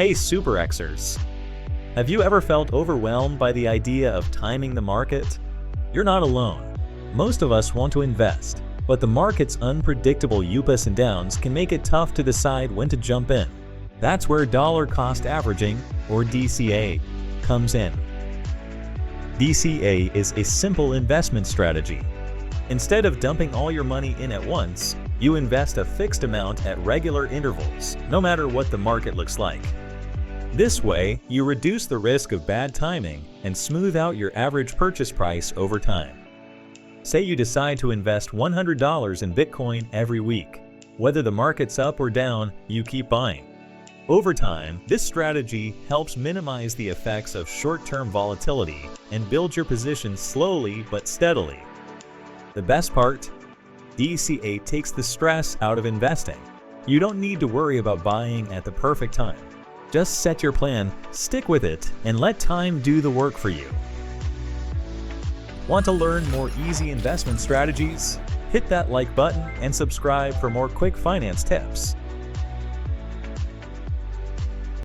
Hey SuperExers! Have you ever felt overwhelmed by the idea of timing the market? You're not alone. Most of us want to invest, but the market's unpredictable ups and downs can make it tough to decide when to jump in. That's where dollar cost averaging, or DCA, comes in. DCA is a simple investment strategy. Instead of dumping all your money in at once, you invest a fixed amount at regular intervals, no matter what the market looks like. This way, you reduce the risk of bad timing and smooth out your average purchase price over time. Say you decide to invest $100 in Bitcoin every week. Whether the market's up or down, you keep buying. Over time, this strategy helps minimize the effects of short-term volatility and build your position slowly but steadily. The best part? DCA takes the stress out of investing. You don't need to worry about buying at the perfect time. Just set your plan, stick with it, and let time do the work for you. Want to learn more easy investment strategies? Hit that like button and subscribe for more quick finance tips.